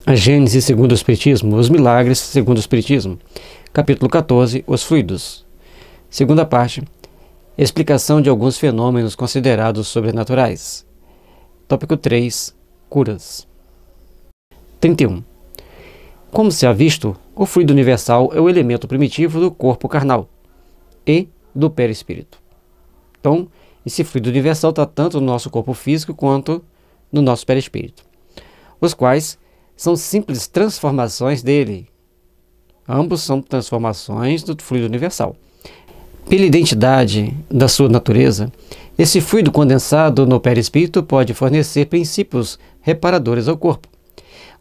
A Gênese segundo o Espiritismo, os milagres segundo o Espiritismo. Capítulo 14, os fluidos. Segunda parte, explicação de alguns fenômenos considerados sobrenaturais. Tópico 3, curas. 31. Como se há visto, o fluido universal é o elemento primitivo do corpo carnal e do perispírito. Então, esse fluido universal está tanto no nosso corpo físico quanto no nosso perispírito, os quais são simples transformações dele. Ambos são transformações do fluido universal. Pela identidade da sua natureza, esse fluido condensado no perispírito pode fornecer princípios reparadores ao corpo.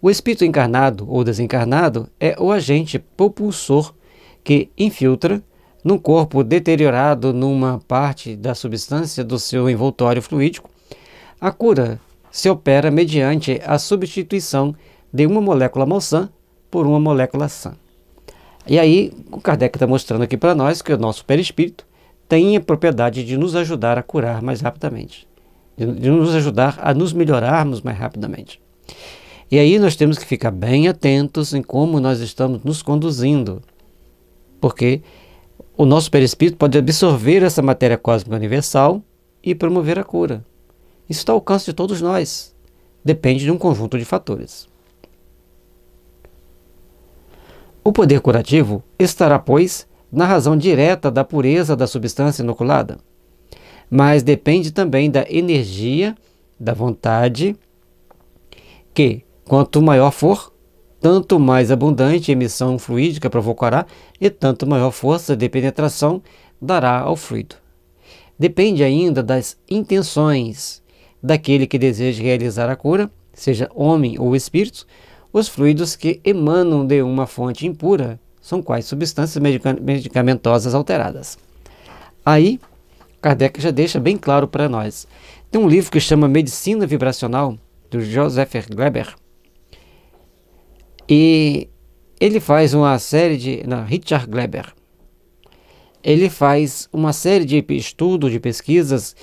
O espírito encarnado ou desencarnado é o agente propulsor que infiltra num corpo deteriorado numa parte da substância do seu envoltório fluídico. A cura se opera mediante a substituição de uma molécula malsã por uma molécula sã. E aí, o Kardec está mostrando aqui para nós que o nosso perispírito tem a propriedade de nos ajudar a curar mais rapidamente, de nos ajudar a nos melhorarmos mais rapidamente. E aí nós temos que ficar bem atentos em como nós estamos nos conduzindo, porque o nosso perispírito pode absorver essa matéria cósmica universal e promover a cura. Isso está ao alcance de todos nós, depende de um conjunto de fatores. O poder curativo estará, pois, na razão direta da pureza da substância inoculada, mas depende também da energia, da vontade, que, quanto maior for, tanto mais abundante emissão fluídica provocará e tanto maior força de penetração dará ao fluido. Depende ainda das intenções daquele que deseja realizar a cura, seja homem ou espírito. Os fluidos que emanam de uma fonte impura são quais? Substâncias medicamentosas alteradas. Aí, Kardec já deixa bem claro para nós. Tem um livro que chama Medicina Vibracional, do Joseph Gleber, e ele faz uma série de... Richard Gleber. Ele faz uma série de estudos, de pesquisas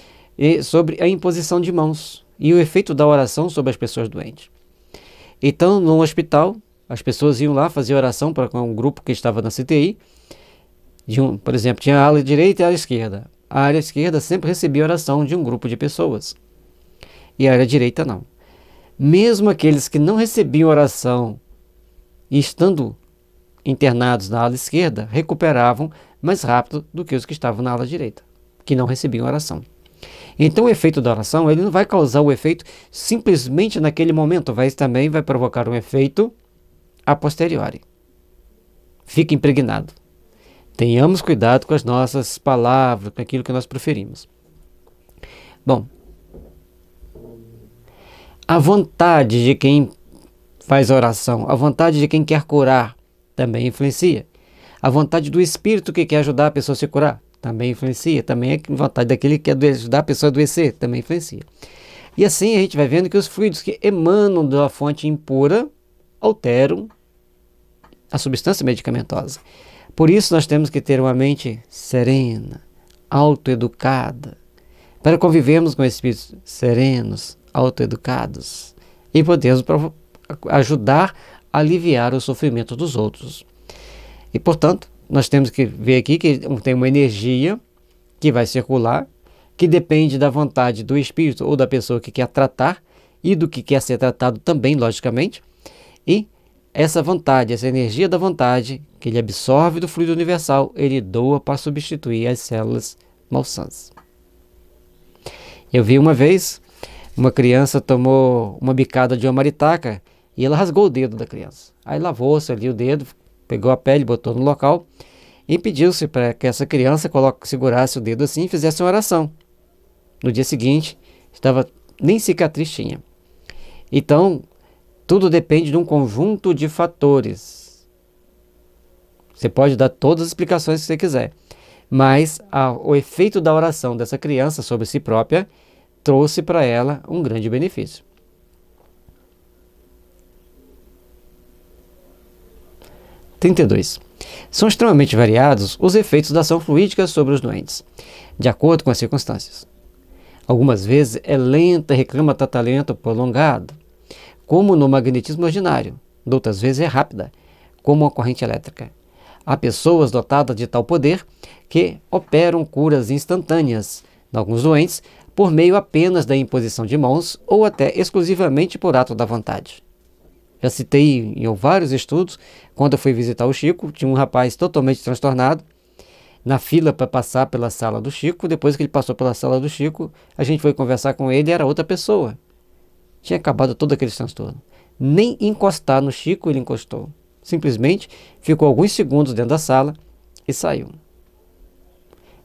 sobre a imposição de mãos e o efeito da oração sobre as pessoas doentes. Então, no hospital, as pessoas iam lá fazer oração para um grupo que estava na CTI. Por exemplo, tinha a ala direita e a ala esquerda. A área esquerda sempre recebia oração de um grupo de pessoas. E a área direita não. Mesmo aqueles que não recebiam oração e estando internados na ala esquerda, recuperavam mais rápido do que os que estavam na ala direita, que não recebiam oração. Então o efeito da oração, ele não vai causar o efeito simplesmente naquele momento, também vai provocar um efeito a posteriori. Fique impregnado. Tenhamos cuidado com as nossas palavras, com aquilo que nós proferimos. Bom, a vontade de quem faz a oração, a vontade de quem quer curar, também influencia. A vontade do espírito que quer ajudar a pessoa a se curar, também influencia. Também a vontade daquele que quer ajudar a pessoa a adoecer, também influencia. E assim a gente vai vendo que os fluidos que emanam da fonte impura alteram a substância medicamentosa. Por isso nós temos que ter uma mente serena, autoeducada, para convivermos com espíritos serenos, autoeducados, e podermos ajudar a aliviar o sofrimento dos outros. E, portanto, nós temos que ver aqui que tem uma energia que vai circular, que depende da vontade do espírito ou da pessoa que quer tratar e do que quer ser tratado também, logicamente. E essa vontade, essa energia da vontade, que ele absorve do fluido universal, ele doa para substituir as células malsãs. Eu vi uma vez, uma criança tomou uma bicada de uma maritaca e ela rasgou o dedo da criança. Aí lavou-se ali o dedo, pegou a pele, botou no local e pediu-se para que essa criança segurasse o dedo assim e fizesse uma oração. No dia seguinte, nem cicatriz tinha. Então, tudo depende de um conjunto de fatores. Você pode dar todas as explicações que você quiser, mas o efeito da oração dessa criança sobre si própria trouxe para ela um grande benefício. 32. São extremamente variados os efeitos da ação fluídica sobre os doentes, de acordo com as circunstâncias. Algumas vezes é lenta e reclama tratamento prolongado, como no magnetismo ordinário, outras vezes é rápida, como uma corrente elétrica. Há pessoas dotadas de tal poder que operam curas instantâneas em alguns doentes por meio apenas da imposição de mãos ou até exclusivamente por ato da vontade. Já citei em vários estudos, quando eu fui visitar o Chico, tinha um rapaz totalmente transtornado na fila para passar pela sala do Chico. Depois que ele passou pela sala do Chico, a gente foi conversar com ele e era outra pessoa. Tinha acabado todo aquele transtorno. Nem encostar no Chico ele encostou. Simplesmente ficou alguns segundos dentro da sala e saiu.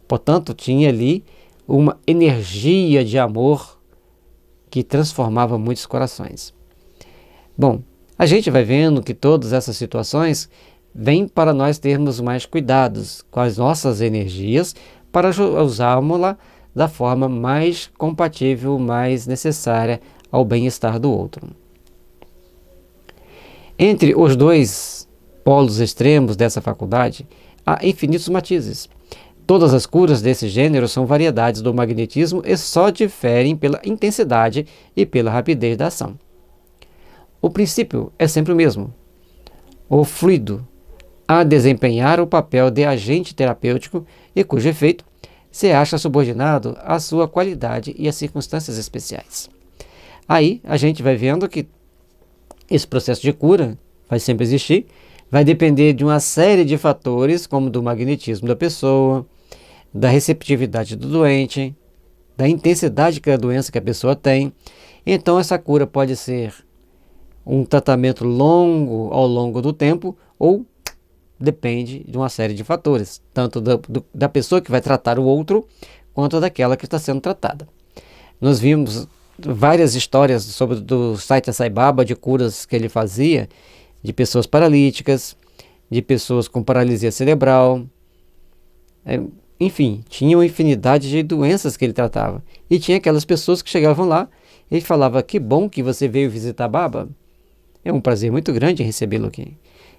Portanto, tinha ali uma energia de amor que transformava muitos corações. Bom, a gente vai vendo que todas essas situações vêm para nós termos mais cuidados com as nossas energias para usarmos-la da forma mais compatível, mais necessária ao bem-estar do outro. Entre os dois polos extremos dessa faculdade, há infinitos matizes. Todas as curas desse gênero são variedades do magnetismo e só diferem pela intensidade e pela rapidez da ação. O princípio é sempre o mesmo. O fluido a desempenhar o papel de agente terapêutico e cujo efeito se acha subordinado à sua qualidade e às circunstâncias especiais. Aí a gente vai vendo que esse processo de cura vai sempre existir, vai depender de uma série de fatores, como do magnetismo da pessoa, da receptividade do doente, da intensidade da doença que a pessoa tem. Então essa cura pode ser um tratamento longo ao longo do tempo ou depende de uma série de fatores, tanto da pessoa que vai tratar o outro, quanto daquela que está sendo tratada. Nós vimos várias histórias sobre do Sathya Sai Baba, de curas que ele fazia, de pessoas paralíticas, de pessoas com paralisia cerebral, enfim, tinha uma infinidade de doenças que ele tratava. E tinha aquelas pessoas que chegavam lá e falava: que bom que você veio visitar Baba. É um prazer muito grande recebê-lo aqui.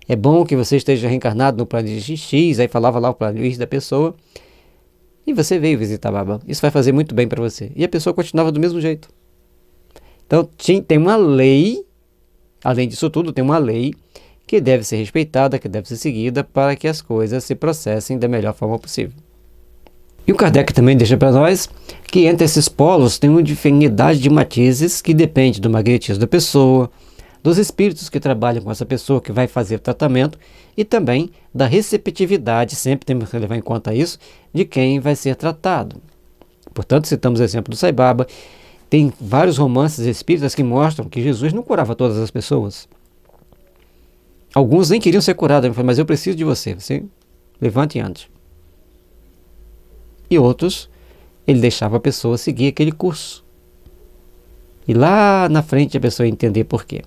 É bom que você esteja reencarnado no plano de X. Aí falava lá o plano X da pessoa. E você veio visitar Baba. Isso vai fazer muito bem para você. E a pessoa continuava do mesmo jeito. Então tem uma lei, além disso tudo, tem uma lei que deve ser respeitada, que deve ser seguida para que as coisas se processem da melhor forma possível. E o Kardec também deixa para nós que entre esses polos tem uma infinidade de matizes que depende do magnetismo da pessoa, dos espíritos que trabalham com essa pessoa que vai fazer o tratamento e também da receptividade, sempre temos que levar em conta isso, de quem vai ser tratado. Portanto, citamos o exemplo do Sai Baba. Tem vários romances espíritas que mostram que Jesus não curava todas as pessoas. Alguns nem queriam ser curados, mas eu preciso de você, você levante e ande. E outros, ele deixava a pessoa seguir aquele curso. E lá na frente a pessoa ia entender por quê.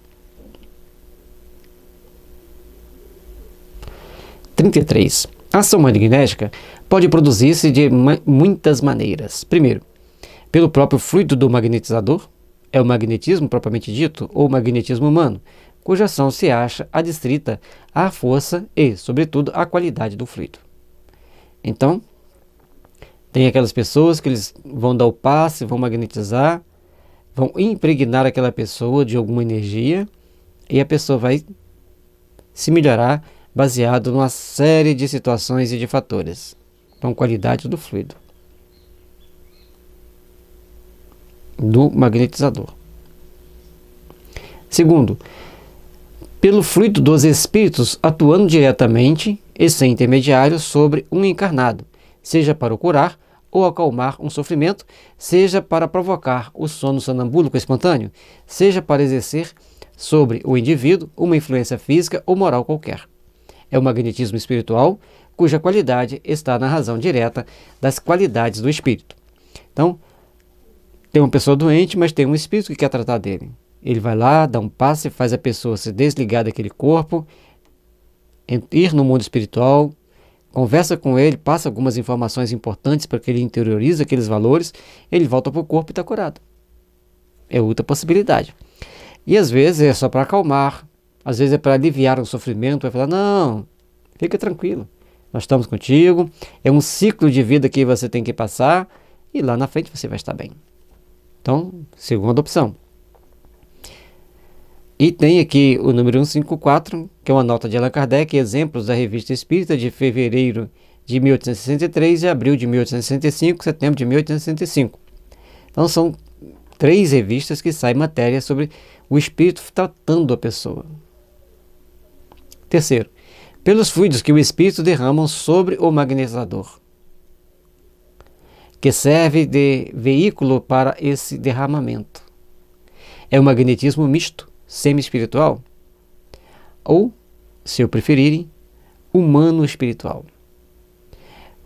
33. A ação magnética pode produzir-se de muitas maneiras. Primeiro, pelo próprio fluido do magnetizador, é o magnetismo propriamente dito, ou magnetismo humano, cuja ação se acha adstrita à força e, sobretudo, à qualidade do fluido. Então, tem aquelas pessoas que eles vão dar o passe, vão magnetizar, vão impregnar aquela pessoa de alguma energia e a pessoa vai se melhorar baseado numa série de situações e de fatores. Então, qualidade do fluido do magnetizador. Segundo, pelo fluido dos espíritos atuando diretamente e sem intermediário sobre um encarnado, seja para o curar ou acalmar um sofrimento, seja para provocar o sono sonambúlico espontâneo, seja para exercer sobre o indivíduo uma influência física ou moral qualquer. É o magnetismo espiritual, cuja qualidade está na razão direta das qualidades do espírito. Então, tem uma pessoa doente, mas tem um espírito que quer tratar dele. Ele vai lá, dá um passe, faz a pessoa se desligar daquele corpo, ir no mundo espiritual, conversa com ele, passa algumas informações importantes para que ele interiorize aqueles valores, ele volta para o corpo e está curado. É outra possibilidade. E às vezes é só para acalmar, às vezes é para aliviar um sofrimento, vai falar: não, fica tranquilo, nós estamos contigo, é um ciclo de vida que você tem que passar e lá na frente você vai estar bem. Então, segunda opção. E tem aqui o número 154, que é uma nota de Allan Kardec, exemplos da Revista Espírita de fevereiro de 1863 e abril de 1865, setembro de 1865. Então são 3 revistas que saem matéria sobre o espírito tratando a pessoa. Terceiro, pelos fluidos que o espírito derrama sobre o magnetizador, que serve de veículo para esse derramamento. É o magnetismo misto, semi-espiritual, ou, se o preferirem, humano-espiritual.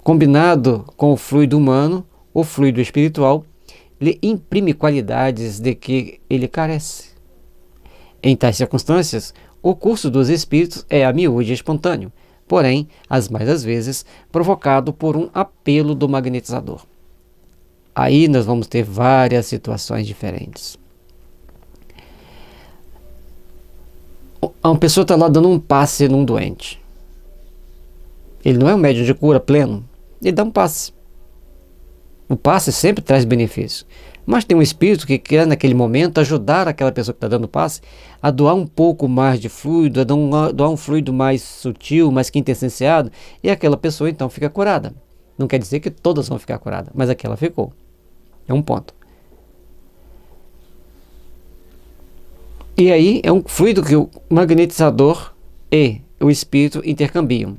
Combinado com o fluido humano, o fluido espiritual lhe imprime qualidades de que ele carece. Em tais circunstâncias, o curso dos espíritos é a miúde espontâneo, porém, as mais das vezes, provocado por um apelo do magnetizador. Aí nós vamos ter várias situações diferentes. Uma pessoa está lá dando um passe num doente. Ele não é um médium de cura pleno, ele dá um passe. O passe sempre traz benefício. Mas tem um espírito que quer naquele momento ajudar aquela pessoa que está dando passe a doar um pouco mais de fluido, a doar um fluido mais sutil, mais quintessenciado, e aquela pessoa então fica curada. Não quer dizer que todas vão ficar curadas, mas aquela ficou. É um ponto. E aí é um fluido que o magnetizador e o espírito intercambiam.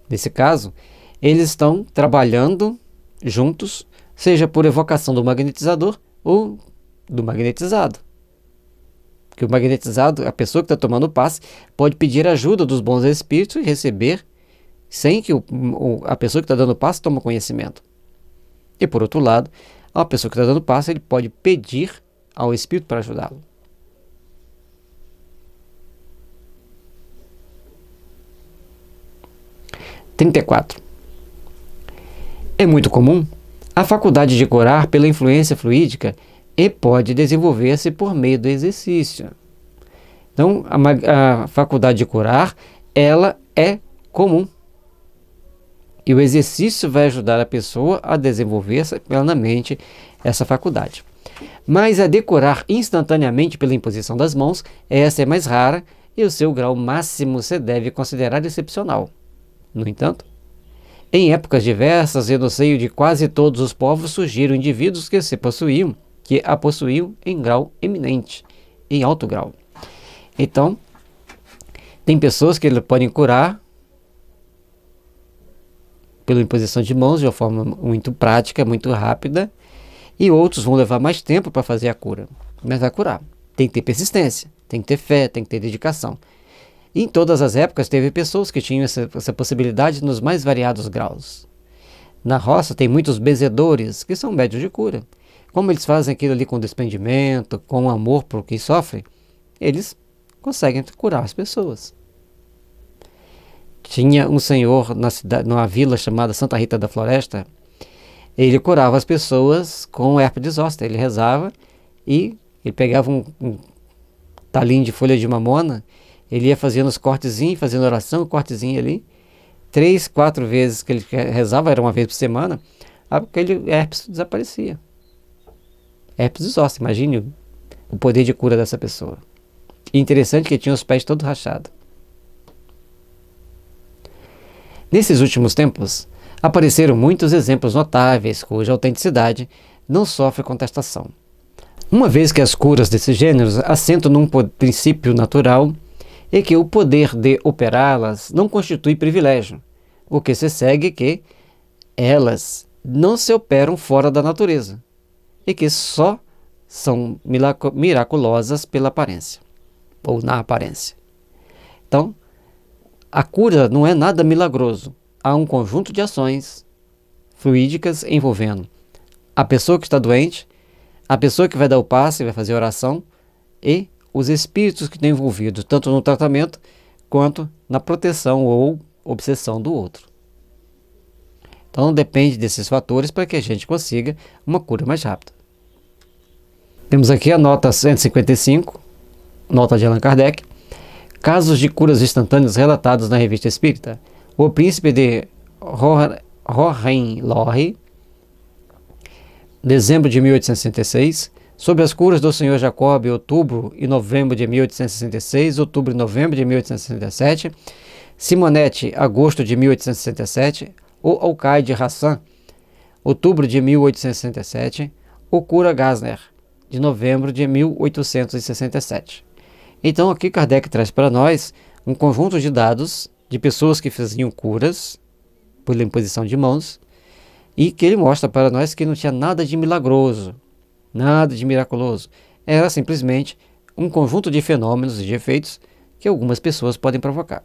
Nesse caso, eles estão trabalhando juntos, seja por evocação do magnetizador ou do magnetizado. Porque o magnetizado, a pessoa que está tomando o passe, pode pedir ajuda dos bons espíritos e receber sem que a pessoa que está dando o passe tome conhecimento. E por outro lado, a pessoa que está dando o passe, ele pode pedir ao espírito para ajudá-lo. É muito comum a faculdade de curar pela influência fluídica e pode desenvolver-se por meio do exercício. Então, a faculdade de curar, ela é comum. E o exercício vai ajudar a pessoa a desenvolver plenamente essa faculdade. Mas a decorar instantaneamente pela imposição das mãos, essa é mais rara e o seu grau máximo se deve considerar excepcional. No entanto, em épocas diversas e no seio de quase todos os povos surgiram indivíduos que a possuíam em grau eminente, em alto grau. Então, tem pessoas que podem curar pela imposição de mãos de uma forma muito prática, muito rápida, e outros vão levar mais tempo para fazer a cura, mas vai curar. Tem que ter persistência, tem que ter fé, tem que ter dedicação. E em todas as épocas teve pessoas que tinham essa possibilidade nos mais variados graus. Na roça tem muitos benzedores que são médiuns de cura. Como eles fazem aquilo ali com desprendimento, com amor por quem sofre, eles conseguem curar as pessoas. Tinha um senhor numa vila chamada Santa Rita da Floresta. Ele curava as pessoas com herpes zoster. Ele rezava e ele pegava um talinho de folha de mamona. Ele ia fazendo os cortezinhos, fazendo oração, cortezinho ali. 3, 4 vezes que ele rezava, era uma vez por semana, aquele herpes desaparecia. Herpes zoster, imagine o poder de cura dessa pessoa. E interessante que tinha os pés todos rachados. Nesses últimos tempos, apareceram muitos exemplos notáveis cuja autenticidade não sofre contestação. Uma vez que as curas desses gêneros assentam num princípio natural, e que o poder de operá-las não constitui privilégio, o que se segue que elas não se operam fora da natureza, e que só são miraculosas pela aparência, ou na aparência. Então, a cura não é nada milagroso, há um conjunto de ações fluídicas envolvendo a pessoa que está doente, a pessoa que vai dar o passe, vai fazer a oração, e os espíritos que estão envolvidos, tanto no tratamento, quanto na proteção ou obsessão do outro. Então depende desses fatores para que a gente consiga uma cura mais rápida. Temos aqui a nota 155, nota de Allan Kardec, casos de curas instantâneas relatados na Revista Espírita. O príncipe de Hohenlohe, dezembro de 1866, Sobre as curas do Sr. Jacob, outubro e novembro de 1866, outubro e novembro de 1867, Simonete, agosto de 1867, o Alcaide Hassan, outubro de 1867, o cura Gassner, de novembro de 1867. Então aqui Kardec traz para nós um conjunto de dados de pessoas que faziam curas por imposição de mãos e que ele mostra para nós que não tinha nada de milagroso, nada de miraculoso. Era simplesmente um conjunto de fenômenos e de efeitos que algumas pessoas podem provocar.